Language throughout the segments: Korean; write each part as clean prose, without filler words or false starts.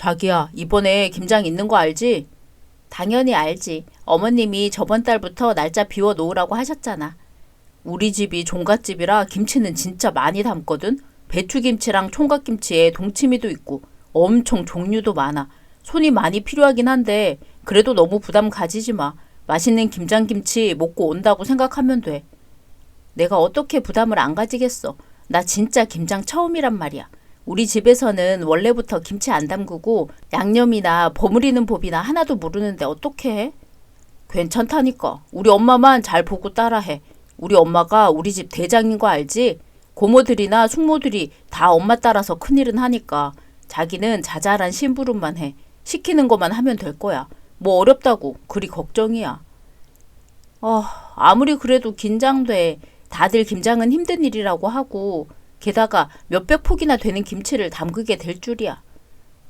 자기야, 이번에 김장 있는 거 알지? 당연히 알지. 어머님이 저번 달부터 날짜 비워 놓으라고 하셨잖아. 우리 집이 종갓집이라 김치는 진짜 많이 담거든. 배추김치랑 총각김치에 동치미도 있고 엄청 종류도 많아. 손이 많이 필요하긴 한데 그래도 너무 부담 가지지 마. 맛있는 김장김치 먹고 온다고 생각하면 돼. 내가 어떻게 부담을 안 가지겠어. 나 진짜 김장 처음이란 말이야. 우리 집에서는 원래부터 김치 안 담그고 양념이나 버무리는 법이나 하나도 모르는데 어떡해? 괜찮다니까. 우리 엄마만 잘 보고 따라해. 우리 엄마가 우리 집 대장인 거 알지? 고모들이나 숙모들이 다 엄마 따라서 큰일은 하니까 자기는 자잘한 심부름만 해. 시키는 것만 하면 될 거야. 뭐 어렵다고 그리 걱정이야. 아무리 그래도 긴장돼. 다들 김장은 힘든 일이라고 하고 게다가 몇백 폭이나 되는 김치를 담그게 될 줄이야.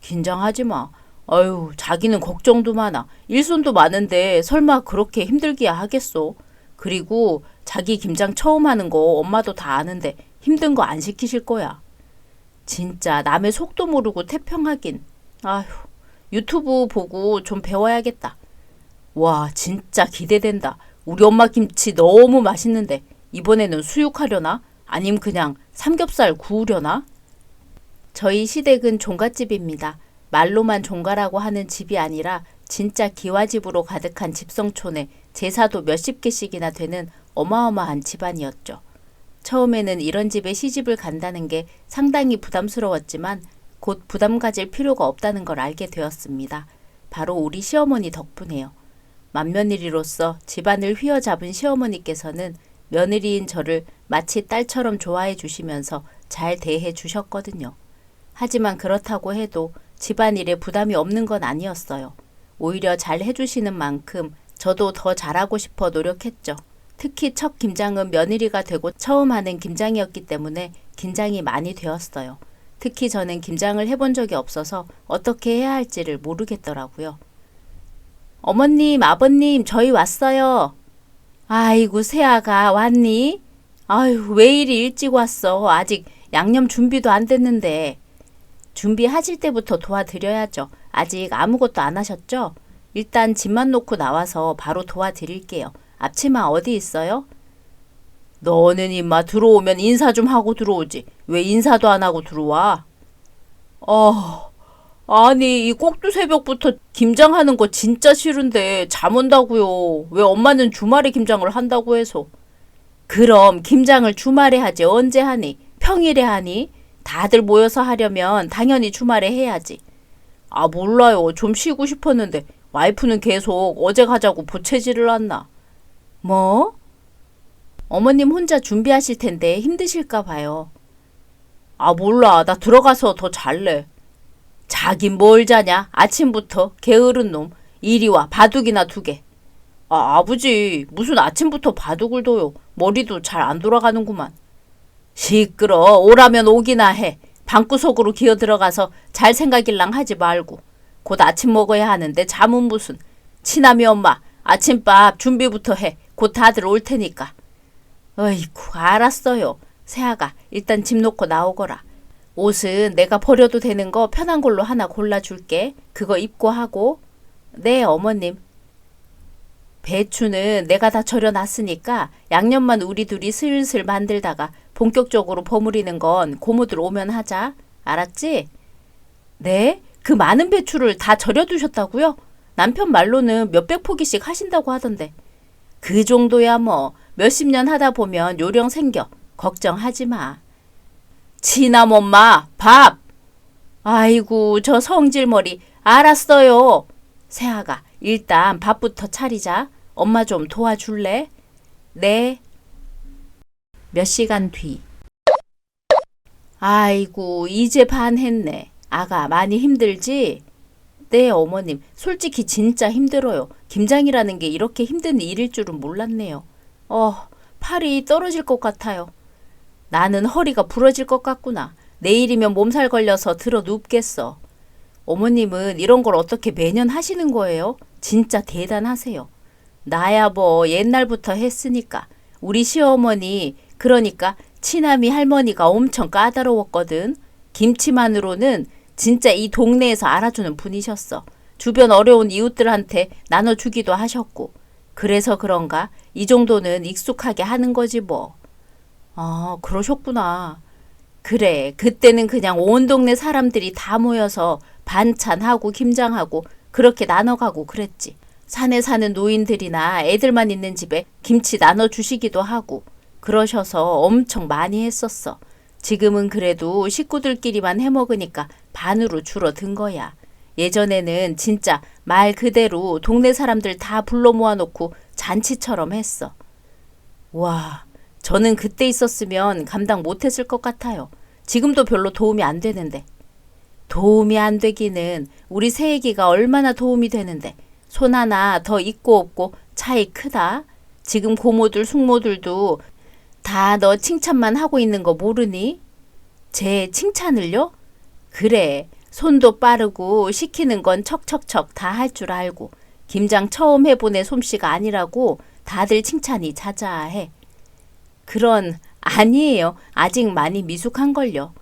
긴장하지 마. 아유, 자기는 걱정도 많아. 일손도 많은데 설마 그렇게 힘들기야 하겠어. 그리고 자기 김장 처음 하는 거 엄마도 다 아는데 힘든 거 안 시키실 거야. 진짜 남의 속도 모르고 태평하긴. 아휴, 유튜브 보고 좀 배워야겠다. 와, 진짜 기대된다. 우리 엄마 김치 너무 맛있는데 이번에는 수육하려나? 아님 그냥 삼겹살 구우려나? 저희 시댁은 종갓집입니다. 말로만 종가라고 하는 집이 아니라 진짜 기와집으로 가득한 집성촌에 제사도 몇십 개씩이나 되는 어마어마한 집안이었죠. 처음에는 이런 집에 시집을 간다는 게 상당히 부담스러웠지만 곧 부담 가질 필요가 없다는 걸 알게 되었습니다. 바로 우리 시어머니 덕분에요. 맏며느리로서 집안을 휘어잡은 시어머니께서는 며느리인 저를 마치 딸처럼 좋아해 주시면서 잘 대해 주셨거든요. 하지만 그렇다고 해도 집안일에 부담이 없는 건 아니었어요. 오히려 잘 해주시는 만큼 저도 더 잘하고 싶어 노력했죠. 특히 첫 김장은 며느리가 되고 처음 하는 김장이었기 때문에 긴장이 많이 되었어요. 특히 저는 김장을 해본 적이 없어서 어떻게 해야 할지를 모르겠더라고요. 어머님, 아버님, 저희 왔어요. 아이고, 새아가 왔니? 아유, 왜 이리 일찍 왔어? 아직 양념 준비도 안 됐는데. 준비하실 때부터 도와드려야죠. 아직 아무것도 안 하셨죠? 일단 짐만 놓고 나와서 바로 도와드릴게요. 앞치마 어디 있어요? 너는 임마 들어오면 인사 좀 하고 들어오지. 왜 인사도 안 하고 들어와? 아니 이 꼭두 새벽부터 김장하는 거 진짜 싫은데 잠 온다고요. 왜 엄마는 주말에 김장을 한다고 해서. 그럼 김장을 주말에 하지 언제 하니? 평일에 하니? 다들 모여서 하려면 당연히 주말에 해야지. 아 몰라요. 좀 쉬고 싶었는데 와이프는 계속 어제 가자고 보채지를 않나. 뭐? 어머님 혼자 준비하실 텐데 힘드실까 봐요. 아 몰라. 나 들어가서 더 잘래. 자긴 뭘 자냐? 아침부터 게으른 놈. 이리 와 바둑이나 두게. 아버지 무슨 아침부터 바둑을 둬요. 머리도 잘 안 돌아가는구만. 시끄러. 오라면 오기나 해. 방구석으로 기어 들어가서 잘 생각일랑 하지 말고. 곧 아침 먹어야 하는데 잠은 무슨. 치남이 엄마 아침밥 준비부터 해. 곧 다들 올 테니까. 어이구 알았어요. 새아가 일단 집 놓고 나오거라. 옷은 내가 버려도 되는 거 편한 걸로 하나 골라줄게. 그거 입고 하고. 네 어머님. 배추는 내가 다 절여놨으니까 양념만 우리 둘이 슬슬 만들다가 본격적으로 버무리는 건 고모들 오면 하자. 알았지? 네? 그 많은 배추를 다 절여두셨다고요? 남편 말로는 몇백 포기씩 하신다고 하던데. 그 정도야 뭐 몇십 년 하다 보면 요령 생겨. 걱정하지 마. 치남 엄마 밥. 아이고 저 성질머리. 알았어요. 새아가 일단 밥부터 차리자. 엄마 좀 도와줄래? 네. 몇 시간 뒤. 아이고 이제 반 했네. 아가 많이 힘들지? 네 어머님. 솔직히 진짜 힘들어요. 김장이라는 게 이렇게 힘든 일일 줄은 몰랐네요. 팔이 떨어질 것 같아요. 나는 허리가 부러질 것 같구나. 내일이면 몸살 걸려서 들어 눕겠어. 어머님은 이런 걸 어떻게 매년 하시는 거예요? 진짜 대단하세요. 나야 뭐 옛날부터 했으니까. 우리 시어머니 그러니까 치남이 할머니가 엄청 까다로웠거든. 김치만으로는 진짜 이 동네에서 알아주는 분이셨어. 주변 어려운 이웃들한테 나눠주기도 하셨고. 그래서 그런가? 이 정도는 익숙하게 하는 거지 뭐. 아, 그러셨구나. 그래, 그때는 그냥 온 동네 사람들이 다 모여서 반찬하고 김장하고 그렇게 나눠가고 그랬지. 산에 사는 노인들이나 애들만 있는 집에 김치 나눠주시기도 하고 그러셔서 엄청 많이 했었어. 지금은 그래도 식구들끼리만 해먹으니까 반으로 줄어든 거야. 예전에는 진짜 말 그대로 동네 사람들 다 불러 모아놓고 잔치처럼 했어. 와, 저는 그때 있었으면 감당 못했을 것 같아요. 지금도 별로 도움이 안 되는데. 도움이 안 되기는 우리 새애기가 얼마나 도움이 되는데. 손 하나 더 있고 없고 차이 크다. 지금 고모들 숙모들도 다 너 칭찬만 하고 있는 거 모르니? 제 칭찬을요? 그래. 손도 빠르고 시키는 건 척척척 다 할 줄 알고 김장 처음 해본 애 솜씨가 아니라고 다들 칭찬이 자자해. 아니에요. 아직 많이 미숙한걸요.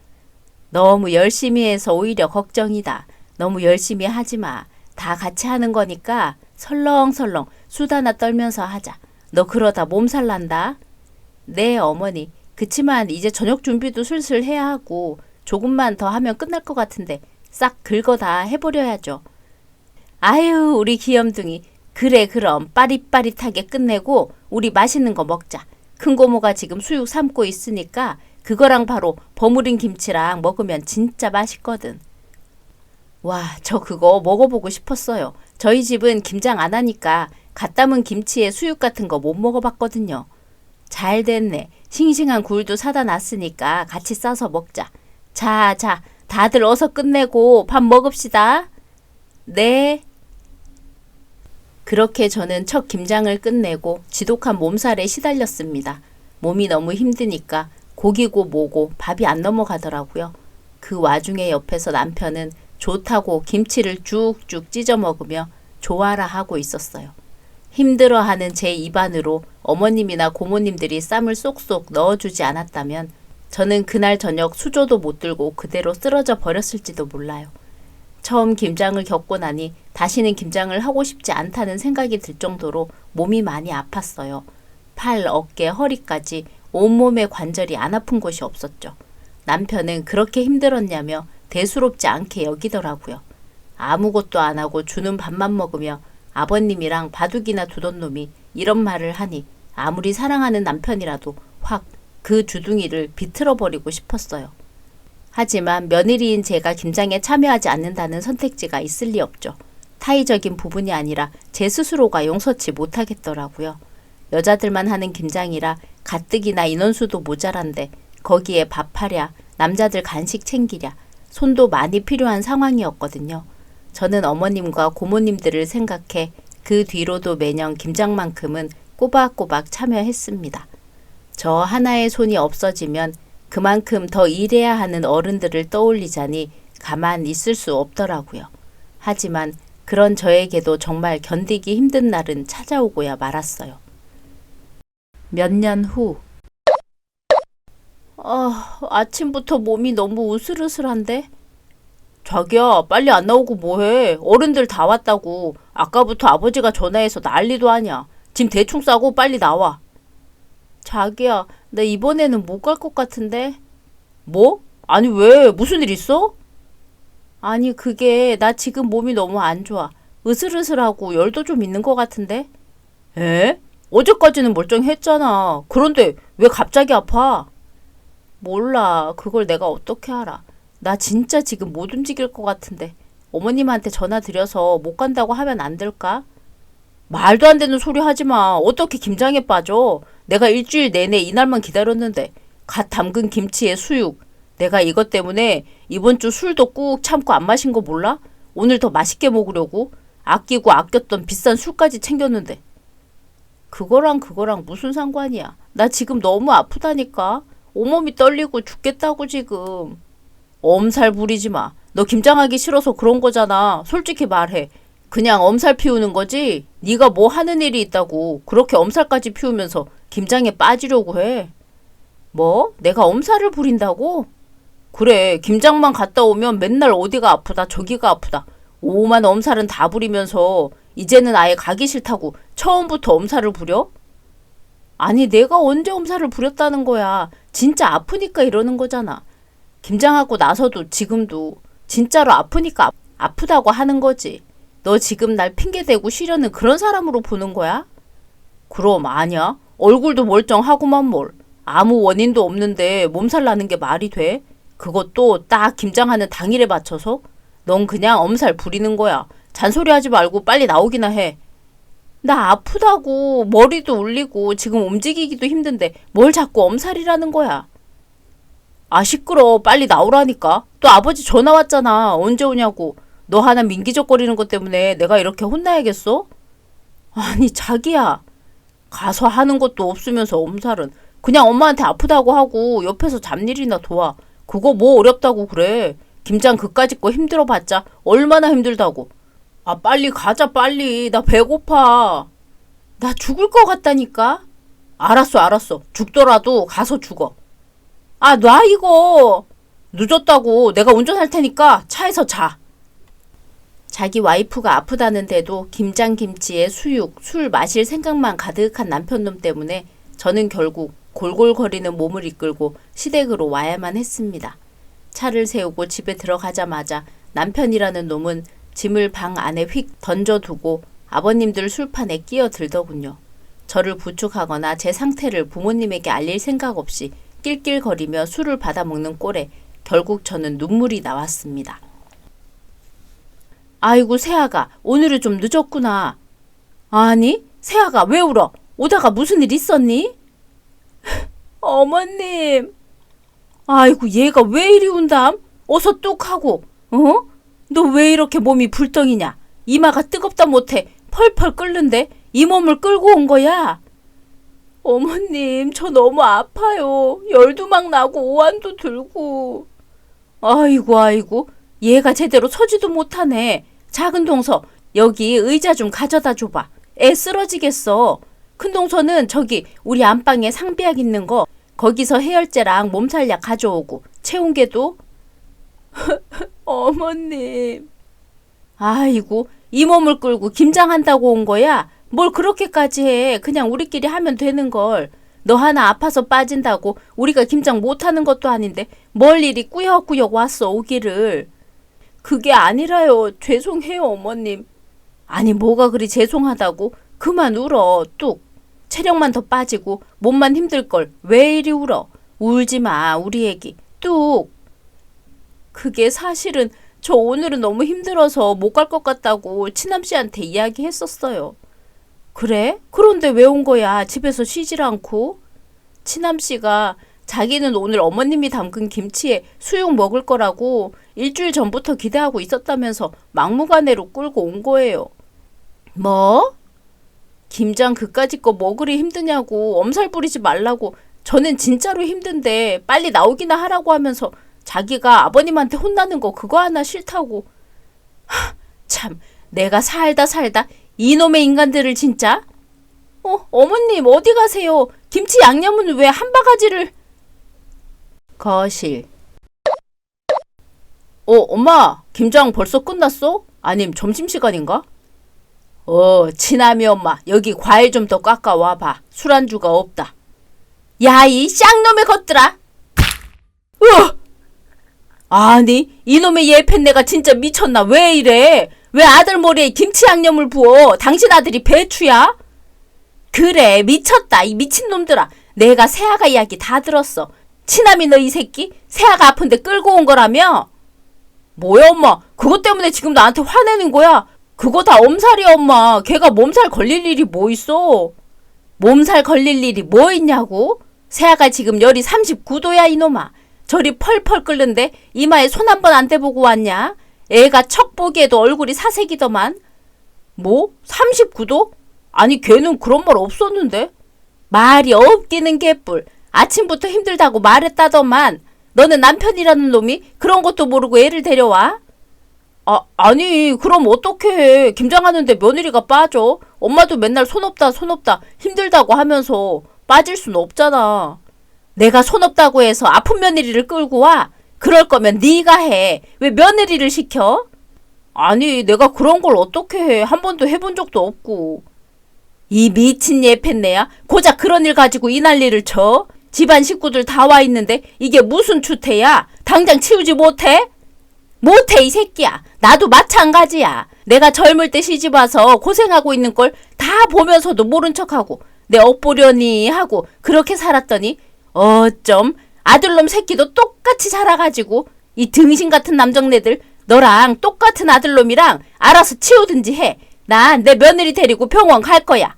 너무 열심히 해서 오히려 걱정이다. 너무 열심히 하지 마. 다 같이 하는 거니까 설렁설렁 수다나 떨면서 하자. 너 그러다 몸살 난다. 네, 어머니. 그치만 이제 저녁 준비도 슬슬 해야 하고 조금만 더 하면 끝날 것 같은데 싹 긁어 다 해버려야죠. 아유, 우리 귀염둥이. 그래, 그럼 빠릿빠릿하게 끝내고 우리 맛있는 거 먹자. 큰 고모가 지금 수육 삶고 있으니까 그거랑 바로 버무린 김치랑 먹으면 진짜 맛있거든. 와, 저 그거 먹어보고 싶었어요. 저희 집은 김장 안 하니까 갓 담은 김치에 수육 같은 거 못 먹어봤거든요. 잘 됐네. 싱싱한 굴도 사다 놨으니까 같이 싸서 먹자. 자, 다들 어서 끝내고 밥 먹읍시다. 네. 그렇게 저는 첫 김장을 끝내고 지독한 몸살에 시달렸습니다. 몸이 너무 힘드니까 고기고 뭐고 밥이 안 넘어가더라고요. 그 와중에 옆에서 남편은 좋다고 김치를 쭉쭉 찢어 먹으며 좋아라 하고 있었어요. 힘들어하는 제 입안으로 어머님이나 고모님들이 쌈을 쏙쏙 넣어주지 않았다면 저는 그날 저녁 수저도 못 들고 그대로 쓰러져 버렸을지도 몰라요. 처음 김장을 겪고 나니 다시는 김장을 하고 싶지 않다는 생각이 들 정도로 몸이 많이 아팠어요. 팔, 어깨, 허리까지 온몸의 관절이 안 아픈 곳이 없었죠. 남편은 그렇게 힘들었냐며 대수롭지 않게 여기더라고요. 아무것도 안 하고 주는 밥만 먹으며 아버님이랑 바둑이나 두던 놈이 이런 말을 하니 아무리 사랑하는 남편이라도 확 그 주둥이를 비틀어버리고 싶었어요. 하지만 며느리인 제가 김장에 참여하지 않는다는 선택지가 있을 리 없죠. 타의적인 부분이 아니라 제 스스로가 용서치 못하겠더라고요. 여자들만 하는 김장이라 가뜩이나 인원수도 모자란데 거기에 밥하랴, 남자들 간식 챙기랴, 손도 많이 필요한 상황이었거든요. 저는 어머님과 고모님들을 생각해 그 뒤로도 매년 김장만큼은 꼬박꼬박 참여했습니다. 저 하나의 손이 없어지면 그만큼 더 일해야 하는 어른들을 떠올리자니 가만 있을 수 없더라고요. 하지만 그런 저에게도 정말 견디기 힘든 날은 찾아오고야 말았어요. 몇 년 후. 아침부터 몸이 너무 으슬으슬한데? 자기야, 빨리 안 나오고 뭐해? 어른들 다 왔다고. 아까부터 아버지가 전화해서 난리도 아냐. 짐 대충 싸고 빨리 나와. 자기야, 나 이번에는 못 갈 것 같은데? 뭐? 아니 왜? 무슨 일 있어? 아니 그게 나 지금 몸이 너무 안 좋아. 으슬으슬하고 열도 좀 있는 것 같은데? 에? 어제까지는 멀쩡했잖아. 그런데 왜 갑자기 아파? 몰라. 그걸 내가 어떻게 알아. 나 진짜 지금 못 움직일 것 같은데. 어머님한테 전화 드려서 못 간다고 하면 안 될까? 말도 안 되는 소리 하지 마. 어떻게 김장에 빠져? 내가 일주일 내내 이날만 기다렸는데 갓 담근 김치에 수육. 내가 이것 때문에 이번 주 술도 꾹 참고 안 마신 거 몰라? 오늘 더 맛있게 먹으려고 아끼고 아꼈던 비싼 술까지 챙겼는데. 그거랑 무슨 상관이야. 나 지금 너무 아프다니까. 온몸이 떨리고 죽겠다고 지금. 엄살 부리지 마. 너 김장하기 싫어서 그런 거잖아. 솔직히 말해. 그냥 엄살 피우는 거지? 네가 뭐 하는 일이 있다고 그렇게 엄살까지 피우면서 김장에 빠지려고 해. 뭐? 내가 엄살을 부린다고? 그래, 김장만 갔다 오면 맨날 어디가 아프다 저기가 아프다 오만 엄살은 다 부리면서 이제는 아예 가기 싫다고 처음부터 엄살을 부려? 아니 내가 언제 엄살을 부렸다는 거야. 진짜 아프니까 이러는 거잖아. 김장하고 나서도 지금도 진짜로 아프니까 아프다고 하는 거지. 너 지금 날 핑계대고 쉬려는 그런 사람으로 보는 거야? 그럼 아니야. 얼굴도 멀쩡하고만 뭘. 아무 원인도 없는데 몸살 나는 게 말이 돼? 그것도 딱 김장하는 당일에 맞춰서? 넌 그냥 엄살 부리는 거야. 잔소리하지 말고 빨리 나오기나 해. 나 아프다고 머리도 울리고 지금 움직이기도 힘든데 뭘 자꾸 엄살이라는 거야. 아 시끄러. 빨리 나오라니까. 또 아버지 전화 왔잖아. 언제 오냐고. 너 하나 민기적거리는 것 때문에 내가 이렇게 혼나야겠어? 아니 자기야. 가서 하는 것도 없으면서 엄살은. 그냥 엄마한테 아프다고 하고 옆에서 잡일이나 도와. 그거 뭐 어렵다고 그래. 김장 그까짓 거 힘들어봤자 얼마나 힘들다고. 아 빨리 가자 빨리. 나 배고파. 나 죽을 것 같다니까. 알았어. 죽더라도 가서 죽어. 아 놔 이거. 늦었다고. 내가 운전할 테니까 차에서 자. 자기 와이프가 아프다는데도 김장김치에 수육, 술 마실 생각만 가득한 남편놈 때문에 저는 결국 골골거리는 몸을 이끌고 시댁으로 와야만 했습니다. 차를 세우고 집에 들어가자마자 남편이라는 놈은 짐을 방 안에 휙 던져두고 아버님들 술판에 끼어들더군요. 저를 부축하거나 제 상태를 부모님에게 알릴 생각 없이 낄낄거리며 술을 받아먹는 꼴에 결국 저는 눈물이 나왔습니다. 아이고 새아가 오늘은 좀 늦었구나. 아니 새아가 왜 울어? 오다가 무슨 일 있었니? 어머님. 아이고 얘가 왜 이리 운담? 어서 뚝 하고. 어? 너 왜 이렇게 몸이 불덩이냐? 이마가 뜨겁다 못해 펄펄 끓는데 이 몸을 끌고 온 거야? 어머님 저 너무 아파요. 열도 막 나고 오한도 들고. 아이고 얘가 제대로 서지도 못하네. 작은 동서 여기 의자 좀 가져다 줘봐. 애 쓰러지겠어. 큰 동서는 저기 우리 안방에 상비약 있는 거 거기서 해열제랑 몸살약 가져오고 체온계도. 어머님. 아이고 이 몸을 끌고 김장한다고 온 거야? 뭘 그렇게까지 해. 그냥 우리끼리 하면 되는 걸. 너 하나 아파서 빠진다고 우리가 김장 못하는 것도 아닌데 뭘 이리 꾸역꾸역 왔어 오기를. 그게 아니라요. 죄송해요 어머님. 아니 뭐가 그리 죄송하다고. 그만 울어 뚝. 체력만 더 빠지고 몸만 힘들걸 왜 이리 울어. 울지마 우리 애기 뚝. 그게 사실은 저 오늘은 너무 힘들어서 못 갈 것 같다고 친남씨한테 이야기했었어요. 그래? 그런데 왜 온 거야? 집에서 쉬질 않고? 친남씨가 자기는 오늘 어머님이 담근 김치에 수육 먹을 거라고 일주일 전부터 기대하고 있었다면서 막무가내로 끌고 온 거예요. 뭐? 김장 그까짓 거 먹으리 힘드냐고 엄살 부리지 말라고. 저는 진짜로 힘든데 빨리 나오기나 하라고 하면서 자기가 아버님한테 혼나는 거 그거 하나 싫다고. 참 내가 살다 이놈의 인간들을 진짜. 어머님 어디 가세요? 김치 양념은 왜 한 바가지를. 거실. 엄마 김장 벌써 끝났어? 아님 점심시간인가? 친아미 엄마 여기 과일 좀 더 깎아와봐. 술안주가 없다. 야 이 쌍놈의 것들아. 아니 이놈의 예팬내가 진짜 미쳤나. 왜 이래? 왜 아들 머리에 김치 양념을 부어? 당신 아들이 배추야? 그래 미쳤다 이 미친놈들아. 내가 새아가 이야기 다 들었어. 친아미 너 이 새끼 새아가 아픈데 끌고 온 거라며? 뭐야 엄마 그것 때문에 지금 나한테 화내는 거야? 그거 다 엄살이야 엄마. 걔가 몸살 걸릴 일이 뭐 있어? 몸살 걸릴 일이 뭐 있냐고? 새아가 지금 열이 39도야 이놈아. 저리 펄펄 끓는데 이마에 손 한 번 안 대보고 왔냐? 애가 척 보기에도 얼굴이 사색이더만. 뭐? 39도? 아니 걔는 그런 말 없었는데. 말이 없기는 개뿔. 아침부터 힘들다고 말했다더만. 너는 남편이라는 놈이 그런 것도 모르고 애를 데려와? 아니 그럼 어떡해. 김장하는데 며느리가 빠져. 엄마도 맨날 손 없다 힘들다고 하면서 빠질 순 없잖아. 내가 손 없다고 해서 아픈 며느리를 끌고 와? 그럴 거면 네가 해. 왜 며느리를 시켜? 아니, 내가 그런 걸 어떻게 해. 한 번도 해본 적도 없고. 이 미친 예편네야 고작 그런 일 가지고 이 난리를 쳐? 집안 식구들 다 와 있는데 이게 무슨 추태야? 당장 치우지 못해? 못해 이 새끼야. 나도 마찬가지야. 내가 젊을 때 시집 와서 고생하고 있는 걸 다 보면서도 모른 척하고 내 업보려니 하고 그렇게 살았더니 어쩜 아들놈 새끼도 똑같이 자라가지고 이 등신 같은 남정네들 너랑 똑같은 아들놈이랑 알아서 치우든지 해. 난 내 며느리 데리고 병원 갈 거야.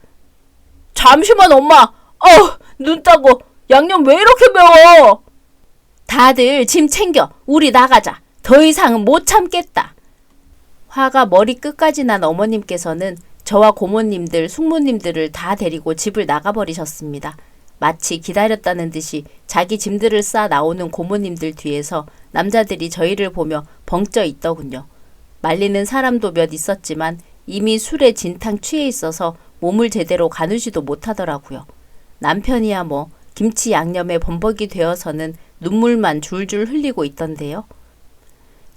잠시만 엄마. 눈 따고 양념 왜 이렇게 매워? 다들 짐 챙겨. 우리 나가자. 더 이상은 못 참겠다. 화가 머리 끝까지 난 어머님께서는 저와 고모님들, 숙모님들을 다 데리고 집을 나가버리셨습니다. 마치 기다렸다는 듯이 자기 짐들을 싸 나오는 고모님들 뒤에서 남자들이 저희를 보며 벙쪄 있더군요. 말리는 사람도 몇 있었지만 이미 술에 진탕 취해 있어서 몸을 제대로 가누지도 못하더라고요. 남편이야 뭐 김치 양념에 범벅이 되어서는 눈물만 줄줄 흘리고 있던데요.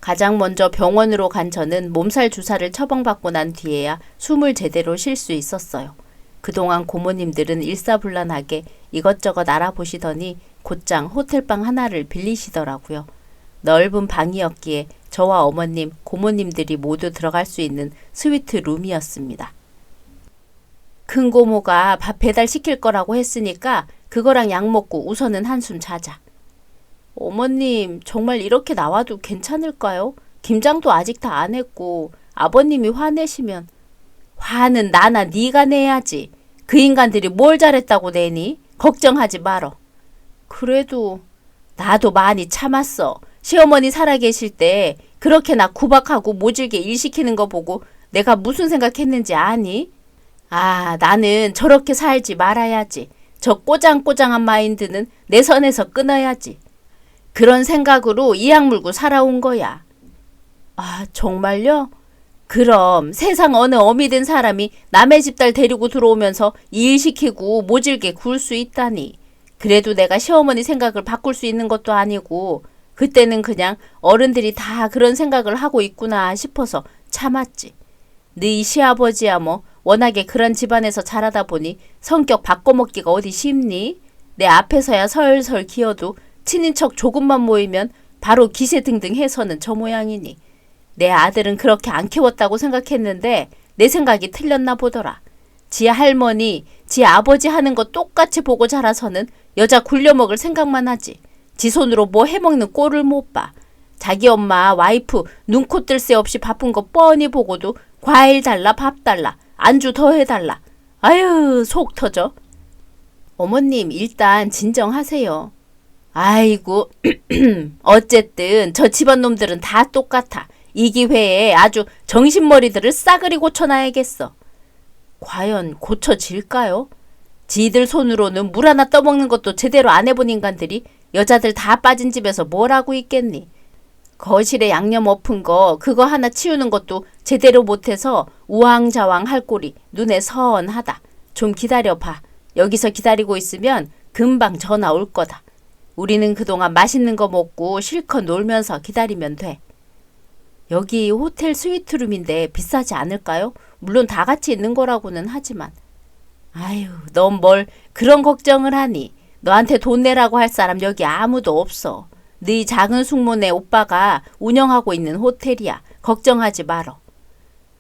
가장 먼저 병원으로 간 저는 몸살 주사를 처방받고 난 뒤에야 숨을 제대로 쉴 수 있었어요. 그동안 고모님들은 일사불란하게 이것저것 알아보시더니 곧장 호텔방 하나를 빌리시더라고요. 넓은 방이었기에 저와 어머님, 고모님들이 모두 들어갈 수 있는 스위트 룸이었습니다. 큰 고모가 밥 배달시킬 거라고 했으니까 그거랑 약 먹고 우선은 한숨 자자. 어머님, 정말 이렇게 나와도 괜찮을까요? 김장도 아직 다 안 했고 아버님이 화내시면. 화는 나나 네가 내야지. 그 인간들이 뭘 잘했다고 내니? 걱정하지 말어. 그래도 나도 많이 참았어. 시어머니 살아계실 때 그렇게 나 구박하고 모질게 일 시키는 거 보고 내가 무슨 생각했는지 아니? 나는 저렇게 살지 말아야지. 저 꼬장꼬장한 마인드는 내 선에서 끊어야지. 그런 생각으로 이악 물고 살아온 거야. 정말요? 그럼 세상 어느 어미 된 사람이 남의 집 딸 데리고 들어오면서 일 시키고 모질게 굴 수 있다니. 그래도 내가 시어머니 생각을 바꿀 수 있는 것도 아니고 그때는 그냥 어른들이 다 그런 생각을 하고 있구나 싶어서 참았지. 네 시아버지야 뭐 워낙에 그런 집안에서 자라다 보니 성격 바꿔먹기가 어디 쉽니? 내 앞에서야 설설 기어도 친인척 조금만 모이면 바로 기세등등 해서는 저 모양이니. 내 아들은 그렇게 안 키웠다고 생각했는데 내 생각이 틀렸나 보더라. 지 할머니, 지 아버지 하는 거 똑같이 보고 자라서는 여자 굴려먹을 생각만 하지. 지 손으로 뭐 해먹는 꼴을 못 봐. 자기 엄마, 와이프 눈코 뜰 새 없이 바쁜 거 뻔히 보고도 과일 달라, 밥 달라, 안주 더 해달라. 아유, 속 터져. 어머님, 일단 진정하세요. 아이고, 어쨌든 저 집안 놈들은 다 똑같아. 이 기회에 아주 정신머리들을 싸그리 고쳐놔야겠어. 과연 고쳐질까요? 지들 손으로는 물 하나 떠먹는 것도 제대로 안 해본 인간들이 여자들 다 빠진 집에서 뭘 하고 있겠니? 거실에 양념 엎은 거 그거 하나 치우는 것도 제대로 못해서 우왕좌왕 할 꼴이 눈에 선하다. 좀 기다려봐. 여기서 기다리고 있으면 금방 전화 올 거다. 우리는 그동안 맛있는 거 먹고 실컷 놀면서 기다리면 돼. 여기 호텔 스위트룸인데 비싸지 않을까요? 물론 다 같이 있는 거라고는 하지만. 아유, 넌 뭘 그런 걱정을 하니? 너한테 돈 내라고 할 사람 여기 아무도 없어. 네 작은 숙모네 오빠가 운영하고 있는 호텔이야. 걱정하지 말어.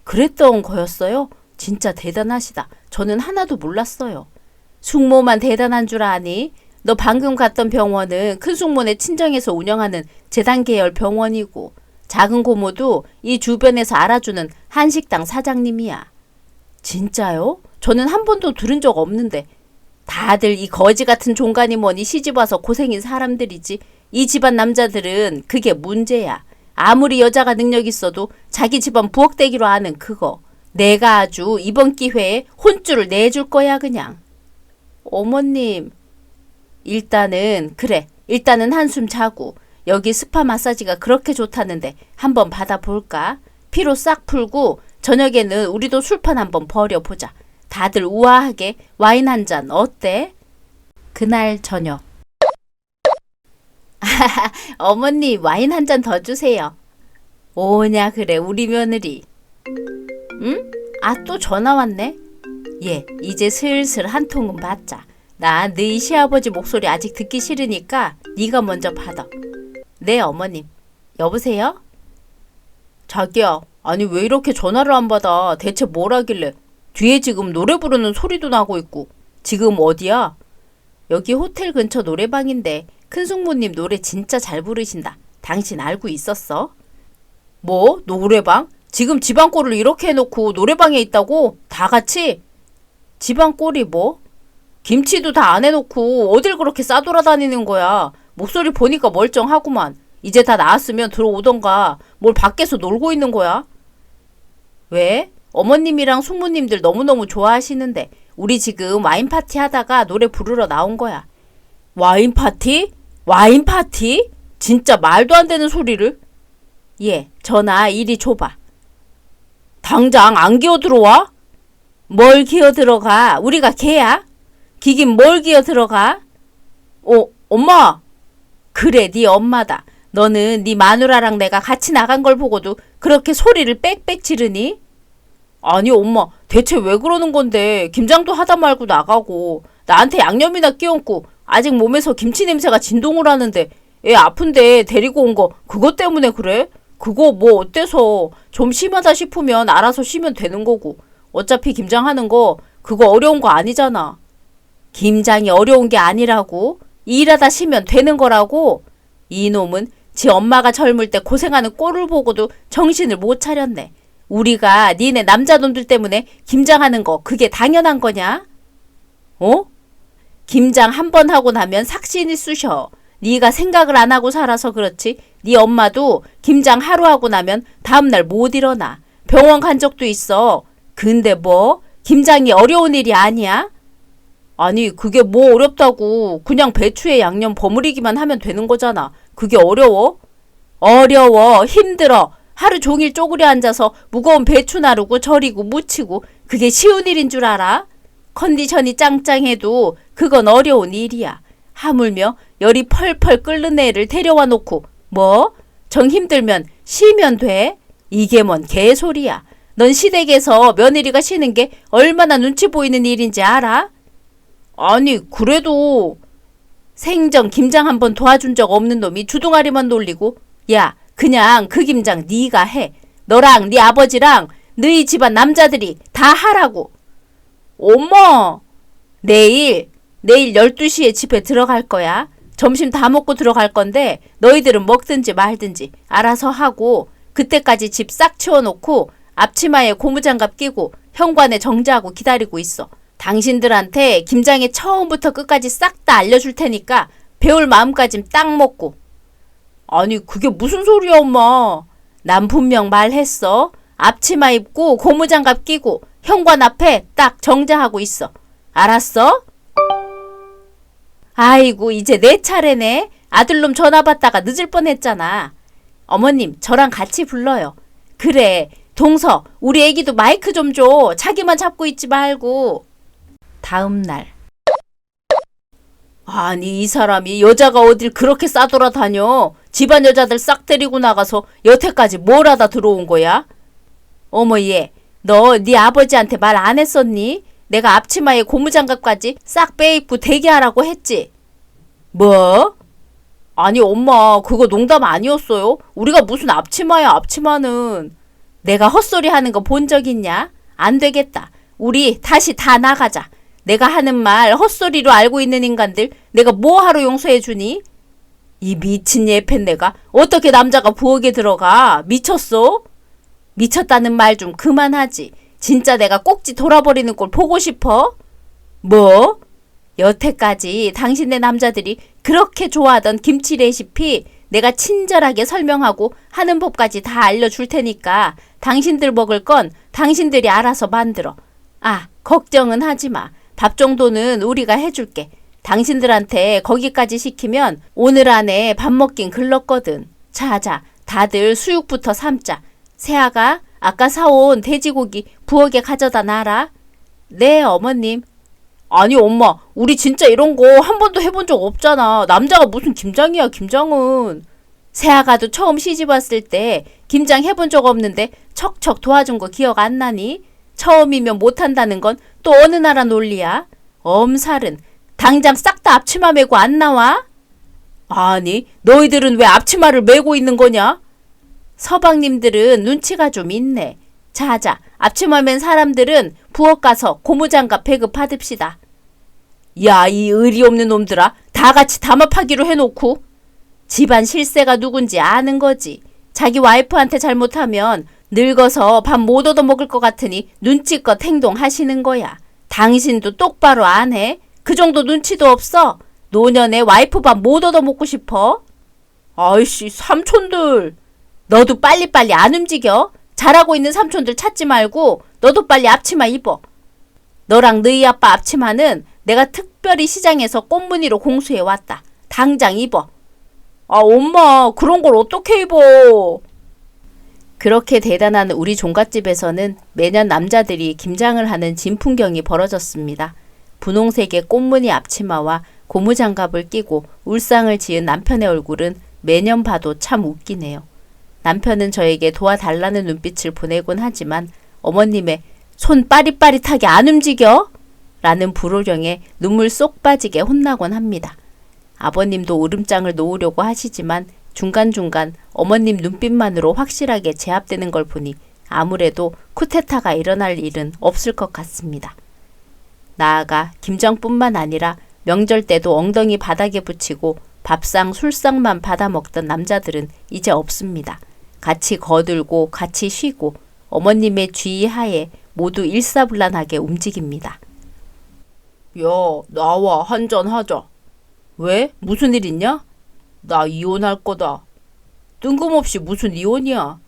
그랬던 거였어요? 진짜 대단하시다. 저는 하나도 몰랐어요. 숙모만 대단한 줄 아니? 너 방금 갔던 병원은 큰 숙모네 친정에서 운영하는 재단 계열 병원이고 작은 고모도 이 주변에서 알아주는 한식당 사장님이야. 진짜요? 저는 한 번도 들은 적 없는데. 다들 이 거지 같은 종간이 뭐니 시집와서 고생인 사람들이지. 이 집안 남자들은 그게 문제야. 아무리 여자가 능력 있어도 자기 집안 부엌대기로 아는 그거. 내가 아주 이번 기회에 혼쭐을 내줄 거야 그냥. 어머님, 일단은 한숨 자고 여기 스파 마사지가 그렇게 좋다는데 한번 받아볼까? 피로 싹 풀고 저녁에는 우리도 술판 한번 벌여보자. 다들 우아하게 와인 한 잔 어때? 그날 저녁 어머니 와인 한 잔 더 주세요. 오냐 그래 우리 며느리. 응? 아, 또 전화 왔네. 예, 이제 슬슬 한 통은 받자. 나 너희 시아버지 목소리 아직 듣기 싫으니까 네가 먼저 받아. 네, 어머님. 여보세요? 자기야, 아니 왜 이렇게 전화를 안 받아? 대체 뭘 하길래? 뒤에 지금 노래 부르는 소리도 나고 있고. 지금 어디야? 여기 호텔 근처 노래방인데 큰숙모님 노래 진짜 잘 부르신다. 당신 알고 있었어? 뭐? 노래방? 지금 집안 꼴을 이렇게 해놓고 노래방에 있다고? 다 같이? 집안 꼴이 뭐? 김치도 다 안 해놓고 어딜 그렇게 싸돌아다니는 거야. 목소리 보니까 멀쩡하구만. 이제 다 나았으면 들어오던가 뭘 밖에서 놀고 있는 거야? 왜? 어머님이랑 숙모님들 너무너무 좋아하시는데 우리 지금 와인 파티 하다가 노래 부르러 나온 거야. 와인 파티? 와인 파티? 진짜 말도 안 되는 소리를? 예, 전화 이리 줘봐. 당장 안 기어 들어와? 뭘 기어 들어가? 우리가 개야? 기긴 뭘 기어 들어가? 엄마! 그래, 네 엄마다. 너는 네 마누라랑 내가 같이 나간 걸 보고도 그렇게 소리를 빽빽 지르니? 아니 엄마, 대체 왜 그러는 건데? 김장도 하다 말고 나가고 나한테 양념이나 끼얹고 아직 몸에서 김치 냄새가 진동을 하는데 애 아픈데 데리고 온 거 그것 때문에 그래? 그거 뭐 어때서? 좀 심하다 싶으면 알아서 쉬면 되는 거고. 어차피 김장하는 거 그거 어려운 거 아니잖아. 김장이 어려운 게 아니라고. 일하다 쉬면 되는 거라고. 이놈은 지 엄마가 젊을 때 고생하는 꼴을 보고도 정신을 못 차렸네. 우리가 니네 남자놈들 때문에 김장하는 거 그게 당연한 거냐? 어? 김장 한 번 하고 나면 삭신이 쑤셔. 네가 생각을 안 하고 살아서 그렇지. 네 엄마도 김장 하루 하고 나면 다음날 못 일어나. 병원 간 적도 있어. 근데 뭐? 김장이 어려운 일이 아니야? 아니 그게 뭐 어렵다고. 그냥 배추에 양념 버무리기만 하면 되는 거잖아. 그게 어려워? 어려워. 힘들어. 하루 종일 쪼그려 앉아서 무거운 배추 나르고 절이고 무치고 그게 쉬운 일인 줄 알아? 컨디션이 짱짱해도 그건 어려운 일이야. 하물며 열이 펄펄 끓는 애를 데려와 놓고 뭐? 정 힘들면 쉬면 돼? 이게 뭔 개소리야. 넌 시댁에서 며느리가 쉬는 게 얼마나 눈치 보이는 일인지 알아? 아니 그래도 생전 김장 한번 도와준 적 없는 놈이 주둥아리만 놀리고 야 그냥 그 김장 네가 해. 너랑 네 아버지랑 너희 집안 남자들이 다 하라고. 엄마 내일 12시에 집에 들어갈 거야. 점심 다 먹고 들어갈 건데 너희들은 먹든지 말든지 알아서 하고 그때까지 집 싹 치워놓고 앞치마에 고무장갑 끼고 현관에 정지하고 기다리고 있어. 당신들한테 김장의 처음부터 끝까지 싹 다 알려줄 테니까 배울 마음까진 딱 먹고. 아니 그게 무슨 소리야 엄마. 난 분명 말했어. 앞치마 입고 고무장갑 끼고 현관 앞에 딱 정지하고 있어. 알았어? 아이고 이제 내 차례네. 아들놈 전화 받다가 늦을 뻔했잖아. 어머님 저랑 같이 불러요. 그래 동서 우리 애기도 마이크 좀 줘. 자기만 잡고 있지 말고. 다음 날. 아니 이 사람이 여자가 어딜 그렇게 싸돌아다녀. 집안 여자들 싹 데리고 나가서 여태까지 뭘 하다 들어온 거야? 어머 얘 너 네 아버지한테 말 안 했었니? 내가 앞치마에 고무장갑까지 싹 빼입고 대기하라고 했지. 뭐? 아니 엄마 그거 농담 아니었어요. 우리가 무슨 앞치마야 앞치마는. 내가 헛소리 하는 거 본 적 있냐? 안 되겠다. 우리 다시 다 나가자. 내가 하는 말 헛소리로 알고 있는 인간들 내가 뭐하러 용서해주니? 이 미친 예팬내가 어떻게 남자가 부엌에 들어가? 미쳤어? 미쳤다는 말 좀 그만하지. 진짜 내가 꼭지 돌아버리는 걸 보고 싶어? 뭐? 여태까지 당신네 남자들이 그렇게 좋아하던 김치 레시피 내가 친절하게 설명하고 하는 법까지 다 알려줄 테니까 당신들 먹을 건 당신들이 알아서 만들어. 아, 걱정은 하지 마. 밥 정도는 우리가 해줄게. 당신들한테 거기까지 시키면 오늘 안에 밥 먹긴 글렀거든. 자자, 다들 수육부터 삶자. 세아가 아까 사온 돼지고기 부엌에 가져다 놔라. 네, 어머님. 아니 엄마, 우리 진짜 이런 거 한 번도 해본 적 없잖아. 남자가 무슨 김장이야, 김장은. 새아가도 처음 시집 왔을 때 김장 해본 적 없는데 척척 도와준 거 기억 안 나니? 처음이면 못한다는 건 또 어느 나라 논리야? 엄살은 당장 싹 다 앞치마 메고 안 나와? 아니, 너희들은 왜 앞치마를 메고 있는 거냐? 서방님들은 눈치가 좀 있네. 자자, 앞치마 맨 사람들은 부엌 가서 고무장갑 배급 받읍시다. 야, 이 의리 없는 놈들아. 다 같이 담합하기로 해놓고. 집안 실세가 누군지 아는 거지. 자기 와이프한테 잘못하면 늙어서 밥 못 얻어먹을 것 같으니 눈치껏 행동하시는 거야. 당신도 똑바로 안 해? 그 정도 눈치도 없어? 노년에 와이프 밥 못 얻어먹고 싶어? 아이씨, 삼촌들. 너도 빨리빨리 안 움직여? 잘하고 있는 삼촌들 찾지 말고 너도 빨리 앞치마 입어. 너랑 너희 아빠 앞치마는 내가 특별히 시장에서 꽃무늬로 공수해 왔다. 당장 입어. 아, 엄마, 그런 걸 어떻게 입어? 그렇게 대단한 우리 종갓집에서는 매년 남자들이 김장을 하는 진풍경이 벌어졌습니다. 분홍색의 꽃무늬 앞치마와 고무장갑을 끼고 울상을 지은 남편의 얼굴은 매년 봐도 참 웃기네요. 남편은 저에게 도와달라는 눈빛을 보내곤 하지만 어머님의 손 빠릿빠릿하게 안 움직여? 라는 불호령에 눈물 쏙 빠지게 혼나곤 합니다. 아버님도 울음장을 놓으려고 하시지만 중간중간 어머님 눈빛만으로 확실하게 제압되는 걸 보니 아무래도 쿠데타가 일어날 일은 없을 것 같습니다. 나아가 김장뿐만 아니라 명절 때도 엉덩이 바닥에 붙이고 밥상 술상만 받아 먹던 남자들은 이제 없습니다. 같이 거들고 같이 쉬고 어머님의 주의하에 모두 일사불란하게 움직입니다. 야, 나와 한잔 하자. 왜? 무슨 일 있냐? 나 이혼할 거다. 뜬금없이 무슨 이혼이야?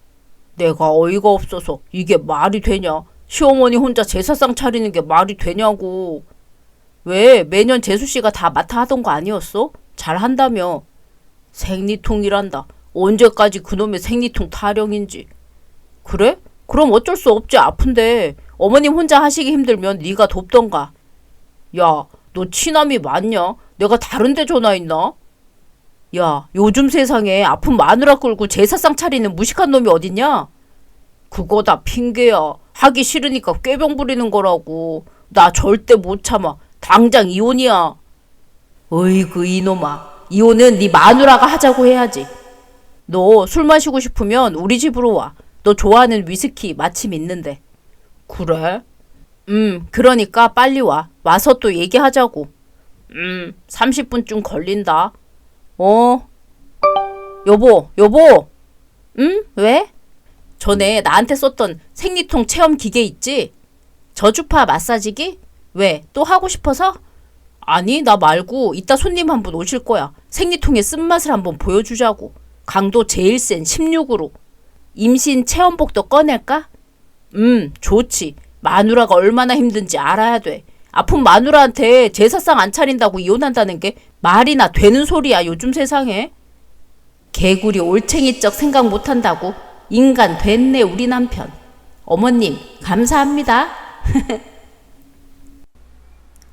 내가 어이가 없어서 이게 말이 되냐? 시어머니 혼자 제사상 차리는 게 말이 되냐고. 왜? 매년 재수씨가 다 맡아 하던 거 아니었어? 잘한다며. 생리통이란다. 언제까지 그놈의 생리통 타령인지. 그래? 그럼 어쩔 수 없지. 아픈데. 어머님 혼자 하시기 힘들면 네가 돕던가. 야, 너 치남이 맞냐? 내가 다른 데 전화했나? 야, 요즘 세상에 아픈 마누라 끌고 제사상 차리는 무식한 놈이 어딨냐? 그거 다 핑계야. 하기 싫으니까 꾀병 부리는 거라고. 나 절대 못 참아. 당장 이혼이야. 어이구 이놈아. 이혼은 네 마누라가 하자고 해야지. 너 술 마시고 싶으면 우리 집으로 와. 너 좋아하는 위스키 마침 있는데. 그래? 그러니까 빨리 와. 와서 또 얘기하자고. 30분쯤 걸린다. 여보. 응? 왜? 전에 나한테 썼던 생리통 체험 기계 있지? 저주파 마사지기? 왜? 또 하고 싶어서? 아니, 나 말고 이따 손님 한 분 오실 거야. 생리통의 쓴맛을 한번 보여주자고. 강도 제일 센 16으로. 임신 체험복도 꺼낼까? 좋지. 마누라가 얼마나 힘든지 알아야 돼. 아픈 마누라한테 제사상 안 차린다고 이혼한다는 게 말이나 되는 소리야, 요즘 세상에. 개구리 올챙이적 생각 못한다고. 인간 됐네, 우리 남편. 어머님, 감사합니다.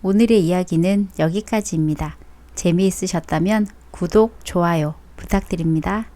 오늘의 이야기는 여기까지입니다. 재미있으셨다면 구독, 좋아요 부탁드립니다.